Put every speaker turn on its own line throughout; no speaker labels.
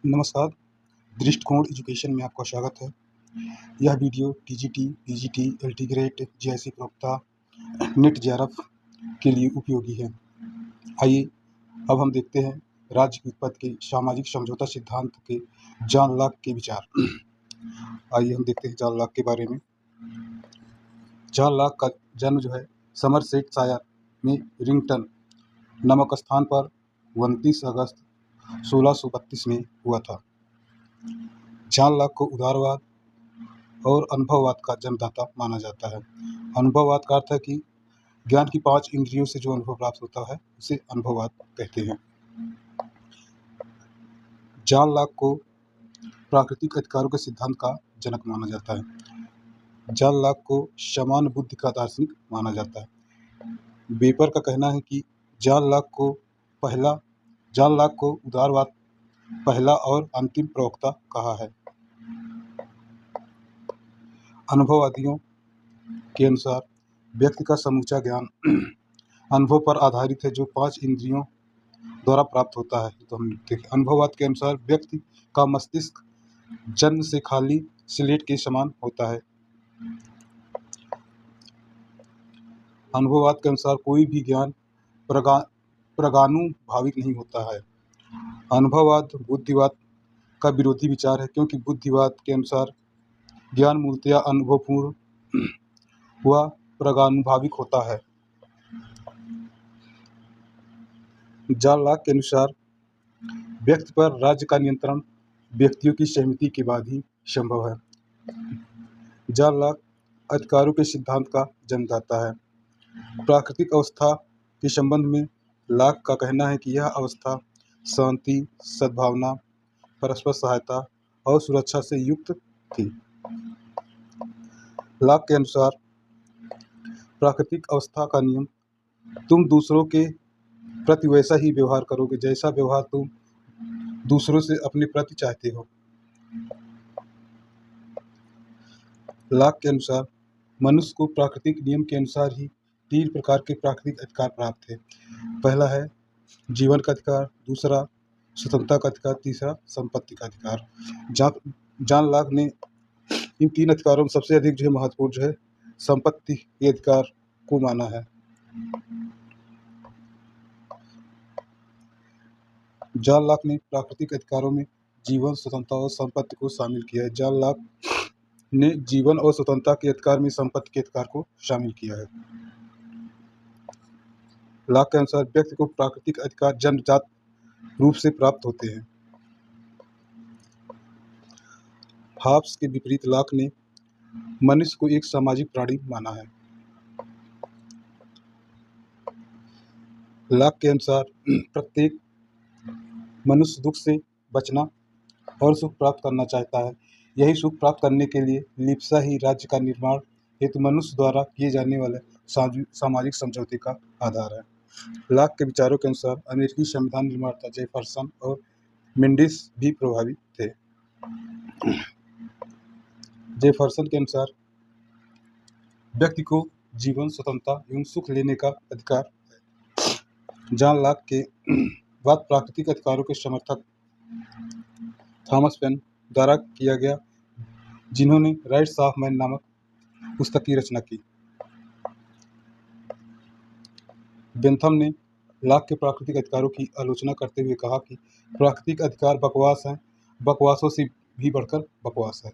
नमस्कार, दृष्टिकोण एजुकेशन में आपका स्वागत है। यह video TGT, PGT, LT grade, JSC प्रवक्ता, नेट जेआरएफ के लिए उपयोगी है। आइए अब हम देखते हैं राज्य की उत्पत्ति के सामाजिक समझौता सिद्धांत के जॉन लॉक के विचार। आइए हम देखते हैं जॉन लॉक के बारे में। जॉन लॉक का जन्म समरसेटशायर में रिंगटन नामक स्थान पर 29 अगस्त 1632 में हुआ था। जॉन लॉक को उदारवाद और अनुभववाद का जन्मदाता माना जाता है। अनुभववाद का अर्थ है कि ज्ञान की 5 इंद्रियों से जो अनुभव प्राप्त होता है उसे अनुभववाद कहते हैं। जॉन लॉक को प्राकृतिक अधिकारों के सिद्धांत का जनक माना जाता है। जॉन लॉक को समान बुद्धि का दार्शनिक माना जाता है। वेपर का कहना है कि जॉन लॉक को उदारवाद पहला और अंतिम प्रवक्ता कहा है। अनुभववादियों के अनुसार व्यक्ति का समूचा ज्ञान अनुभव पर आधारित है जो 5 इंद्रियों द्वारा प्राप्त होता है। तो हम देखिए, अनुभववाद के अनुसार व्यक्ति का मस्तिष्क जन्म से खाली स्लेट के समान होता है। अनुभववाद के अनुसार कोई भी ज्ञान प्रागानुभाविक नहीं होता है। अनुभववाद बुद्धिवाद का विरोधी विचार है, क्योंकि बुद्धिवाद के अनुसार ज्ञान मूलतया अनुभवपूर्ण व प्रागानुभाविक होता है। जॉन लॉक के अनुसार व्यक्ति पर राज्य का नियंत्रण व्यक्तियों की सहमति के बाद ही संभव है। जॉन लॉक अधिकारों के सिद्धांत का जन्मदाता है। प्राकृतिक अवस्था के संबंध में लॉक का कहना है कि यह अवस्था शांति, सद्भावना, परस्पर सहायता और सुरक्षा से युक्त थी। लॉक के अनुसार प्राकृतिक अवस्था का नियम, तुम दूसरों के प्रति वैसा ही व्यवहार करोगे जैसा व्यवहार तुम दूसरों से अपने प्रति चाहते हो। लॉक के अनुसार मनुष्य को प्राकृतिक नियम के अनुसार ही 3 प्रकार के प्राकृतिक अधिकार प्राप्त है। पहला है जीवन का अधिकार, दूसरा स्वतंत्रता का अधिकार, तीसरा संपत्ति का अधिकार। जॉन लॉक ने इन 3 अधिकारों में सबसे अधिक महत्वपूर्ण संपत्ति के अधिकार को माना है। जॉन लॉक ने प्राकृतिक अधिकारों में जीवन, स्वतंत्रता और संपत्ति को शामिल किया है। जॉन लॉक ने जीवन और स्वतंत्रता के अधिकार में संपत्ति के अधिकार को शामिल किया है। लॉक के अनुसार व्यक्ति को प्राकृतिक अधिकार जन्मजात रूप से प्राप्त होते हैं। हॉब्स के विपरीत लॉक ने मनुष्य को एक सामाजिक प्राणी माना है। लॉक के अनुसार प्रत्येक मनुष्य दुख से बचना और सुख प्राप्त करना चाहता है। यही सुख प्राप्त करने के लिए लिप्सा ही राज्य का निर्माण हेतु मनुष्य द्वारा किए जाने वाले सामाजिक समझौते का आधार है। लॉक के विचारों के अनुसार अमेरिकी संविधान निर्माता जेफरसन और मेंडिस भी प्रभावित थे। जेफरसन के अनुसार व्यक्ति को जीवन, स्वतंत्रता एवं सुख लेने का अधिकार है। जॉन लॉक के बाद प्राकृतिक अधिकारों के समर्थक थॉमस पेन द्वारा किया गया, जिन्होंने राइट्स ऑफ मैन नामक पुस्तक की रचना की। बेंथम ने लॉक के प्राकृतिक अधिकारों की आलोचना करते हुए कहा कि प्राकृतिक अधिकार बकवास हैं, बकवासों से भी बढ़कर बकवास है।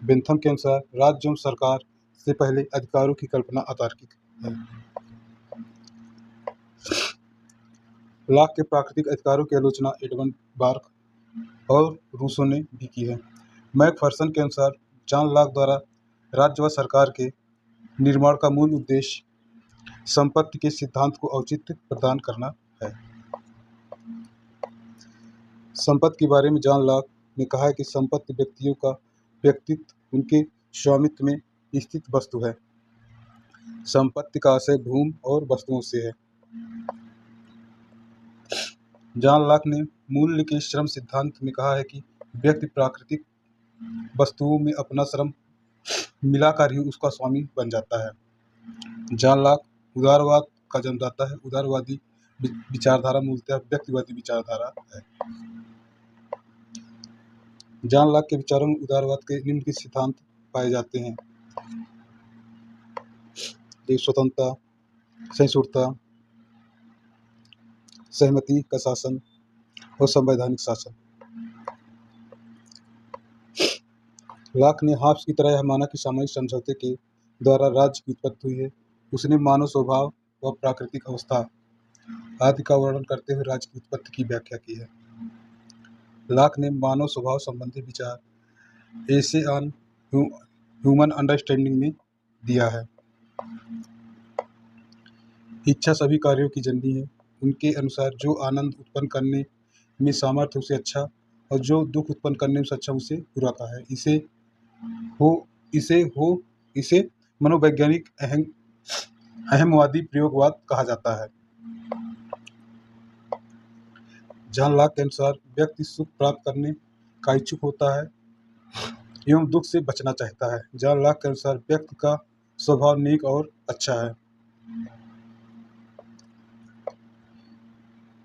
बेंथम के अनुसार राज्य एवं सरकार से पहले अधिकारों की कल्पना अतार्किक है। लॉक के प्राकृतिक अधिकारों की आलोचना एडमंड बर्क और रूसो ने भी की है। मैकफर्सन के अनुसार जॉन लॉक द्वारा राज्य व सरकार के निर्माण का मूल उद्देश्य संपत्ति के सिद्धांत को औचित्य प्रदान करना है। संपत्ति के बारे में जॉन लॉक ने कहा है कि संपत्ति व्यक्तियों का व्यक्तित्व उनके स्वामित्व में स्थित वस्तु है। संपत्ति का आशय भूमि और वस्तुओं से है। जॉन लॉक ने मूल्य के श्रम सिद्धांत में कहा है कि व्यक्ति प्राकृतिक वस्तुओं में अपना श्रम मिलाकर ही उसका स्वामी बन जाता है। जॉन लॉक उदारवाद का जन्मदाता है। उदारवादी विचारधारा मूलतः व्यक्तिवादी विचारधारा है। जॉन लॉक के विचारों में उदारवाद के निम्नलिखित सिद्धांत पाए जाते हैं: स्वतंत्रता, सहिष्णुता, सहमति का शासन और संवैधानिक शासन। लॉक ने हॉब्स की तरह यह माना कि सामाजिक समझौते के द्वारा राज्य की उत्पत्ति हुई है। उसने मानव स्वभाव व प्राकृतिक अवस्था आदि का वर्णन करते हुए राज्य की उत्पत्ति की व्याख्या की है। लॉक ने मानव स्वभाव संबंधी विचार एसे ऑन ह्यूमन अंडरस्टैंडिंग में दिया है। इच्छा सभी कार्यों की जननी है। उनके अनुसार जो आनंद उत्पन्न करने में सामर्थ्य उसे अच्छा, और जो दुख उत्पन्न करने में सक्षम उसे बुरा कहा है। इसे मनोवैज्ञानिक अहमवादी प्रयोगवाद कहा जाता है। जॉन लॉक के अनुसार व्यक्ति सुख प्राप्त करने का इच्छुक होता है एवं दुख से बचना चाहता है। जॉन लॉक के अनुसार व्यक्ति का स्वभाव नेक और अच्छा है।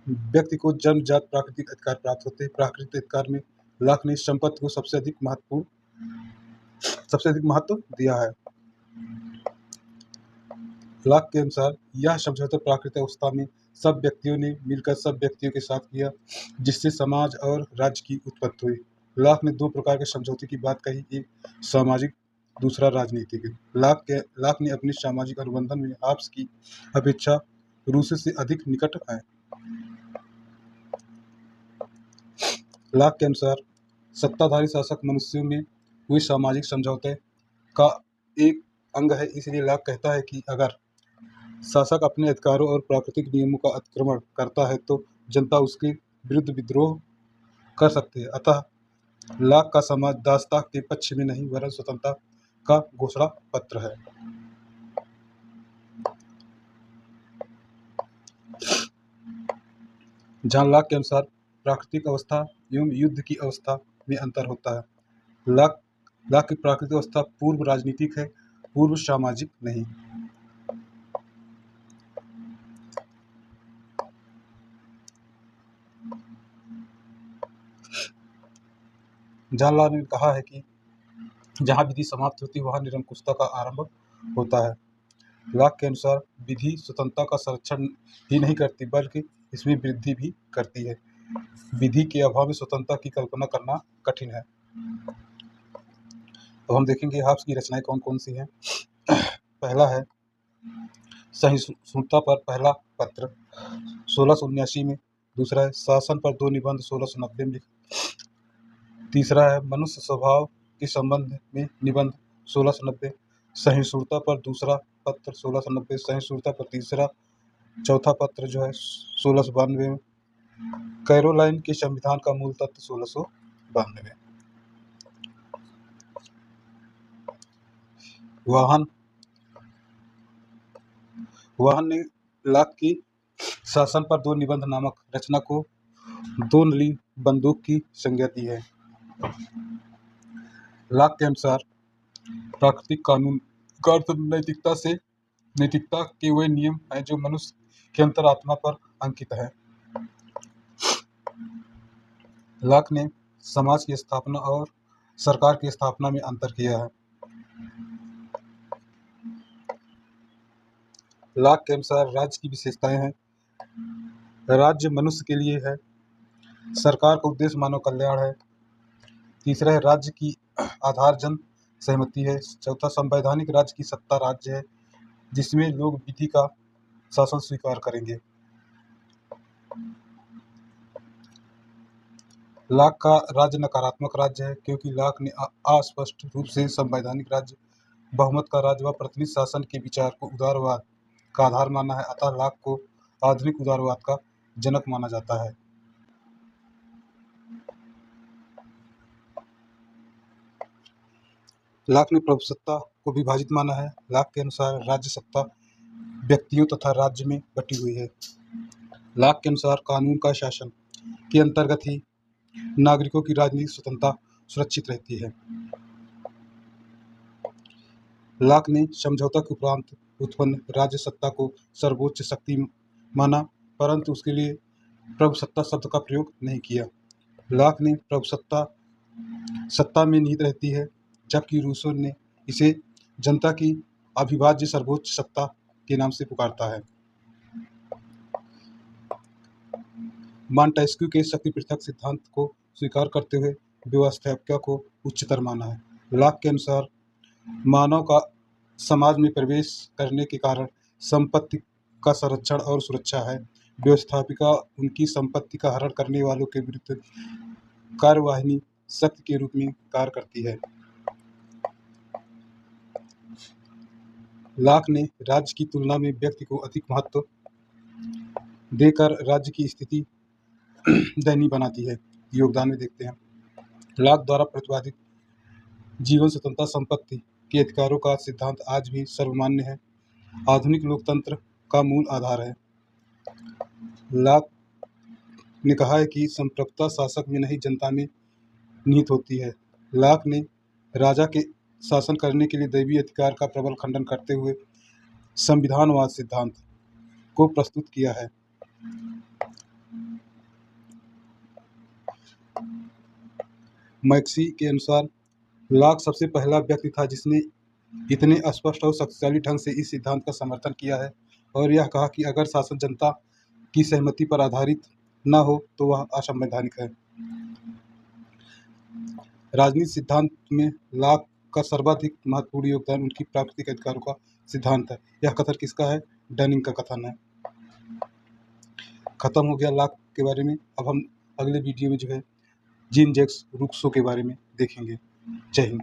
व्यक्ति को जन्मजात प्राकृतिक अधिकार प्राप्त होते हैं। प्राकृतिक अधिकार में लॉक ने संपत्ति को सबसे अधिक महत्व दिया है। लॉक के अनुसार यह समझौता प्राकृतिक अवस्था में सब व्यक्तियों ने मिलकर सब व्यक्तियों के साथ किया, जिससे समाज और राज्य की उत्पत्ति हुई। लॉक ने दो प्रकार के समझौते की बात कही, एक सामाजिक, दूसरा राजनीतिक। लॉक ने अपने सामाजिक अनुबंधन में हॉब्स की अपेक्षा रूसो से अधिक निकट है। लॉक के अनुसार सत्ताधारी शासक मनुष्यों में हुए सामाजिक समझौते का एक अंग है। इसलिए लॉक कहता है कि अगर शासक अपने अधिकारों और प्राकृतिक नियमों का अतिक्रमण करता है तो जनता उसके विरुद्ध विद्रोह कर सकती है। अतः लॉक का समाज दासता के पक्ष में नहीं वरन स्वतंत्रता का घोषणा पत्र है। जॉन लॉक के अनुसार प्राकृतिक अवस्था एवं युद्ध की अवस्था में अंतर होता है। लॉक की प्राकृतिक अवस्था पूर्व राजनीतिक है, पूर्व सामाजिक नहीं। जॉन लॉक ने कहा है कि जहाँ विधि समाप्त होती है वहाँ निरंकुशता का आरंभ होता है। लॉक के अनुसार विधि स्वतंत्रता का संरक्षण ही नहीं करती बल्कि इसमें वृद्धि भी करती है। विधि के अभाव में स्वतंत्रता की कल्पना करना कठिन है। तो हम देखेंगे हॉब्स की रचनाएं कौन कौन सी हैं। पहला है सहिष्णुता पर पहला पत्र 1679 में। दूसरा है शासन पर दो निबंध 1690 में। तीसरा है मनुष्य स्वभाव के संबंध में निबंध 1690। सहिष्णुता पर दूसरा पत्र 1690। सहिष्णुता पर तीसरा चौथा पत्र जो है 1692 में। कैरोलाइन के संविधान का मूल तत्व 1692 में। वाहन ने लॉक की शासन पर दो निबंध नामक रचना को दो नली बंदूक की संज्ञा दी है। लॉक के अनुसार प्राकृतिक कानून का अर्थ नैतिकता के वे नियम हैं जो मनुष्य के अंतरात्मा पर अंकित है। लॉक ने समाज की स्थापना और सरकार की स्थापना में अंतर किया है। लॉक के अनुसार राज्य की विशेषताएं हैं। राज्य मनुष्य के लिए है। सरकार का उद्देश्य मानव कल्याण है। तीसरा है राज्य की आधार जन सहमति है। चौथा संवैधानिक राज्य की सत्ता राज्य है जिसमें लोग विधि का शासन स्वीकार करेंगे। लॉक का राज्य नकारात्मक राज्य है क्योंकि लॉक ने अस्पष्ट रूप से संवैधानिक राज्य, बहुमत का राज्य व प्रतिनिधि शासन के विचार को उदारवाद का आधार माना है। अतः लॉक को आधुनिक उदारवाद का जनक माना जाता है। लॉक ने प्रभुसत्ता को विभाजित माना है। लॉक के अनुसार राज्य सत्ता व्यक्तियों तथा राज्य में बटी हुई है। लॉक के अनुसार कानून का शासन के अंतर्गत ही नागरिकों की राजनीतिक स्वतंत्रता सुरक्षित रहती है। लॉक ने समझौता के उपरांत उत्पन्न राज्य सत्ता को सर्वोच्च शक्ति माना परंतु उसके लिए प्रभुसत्ता शब्द का प्रयोग नहीं किया। लॉक ने प्रभुसत्ता सत्ता में निहित रहती है, जबकि रूसो ने इसे जनता की अविभाज्य सर्वोच्च सत्ता के नाम से पुकारता है। मॉन्टेस्क्यू के शक्ति पृथक सिद्धांत को स्वीकार करते हुए व्यवस्थापिका को उच्चतर माना है। लॉक के अनुसार मानव का समाज में प्रवेश करने के कारण संपत्ति का संरक्षण और सुरक्षा है। व्यवस्थापिका उनकी संपत्ति का हरण करने वालों के विरुद्ध कार्यवाहिनी शक्ति के रूप में कार्य करती है। लॉक ने राज्य की तुलना में व्यक्ति को अधिक महत्व देकर राज्य की स्थिति दयनीय बनाती है। योगदान में देखते हैं, लॉक द्वारा प्रतिपादित जीवन स्वतंत्रता संपत्ति के अधिकारों का सिद्धांत आज भी सर्वमान्य है, आधुनिक लोकतंत्र का मूल आधार है। लॉक ने कहा है कि संप्रभुता शासक में नहीं जनता में निहित होती है। लॉक ने राजा के शासन करने के लिए दैवीय अधिकार का प्रबल खंडन करते हुए संविधानवाद सिद्धांत को प्रस्तुत किया है। मैक्सी के अनुसार लॉक सबसे पहला व्यक्ति था जिसने इतने स्पष्ट और शक्तिशाली ढंग से इस सिद्धांत का समर्थन किया है और यह कहा कि अगर शासन जनता की सहमति पर आधारित न हो तो वह असंवैधानिक है। राजनीति सिद्धांत में लॉक का सर्वाधिक महत्वपूर्ण योगदान उनकी प्राकृतिक अधिकारों का सिद्धांत है। यह कथन किसका है? डनिंग का कथन है। खत्म हो गया लॉक के बारे में। अब हम अगले वीडियो में जो है जीन जैक्स रूसो के बारे में देखेंगे। जय हिंद।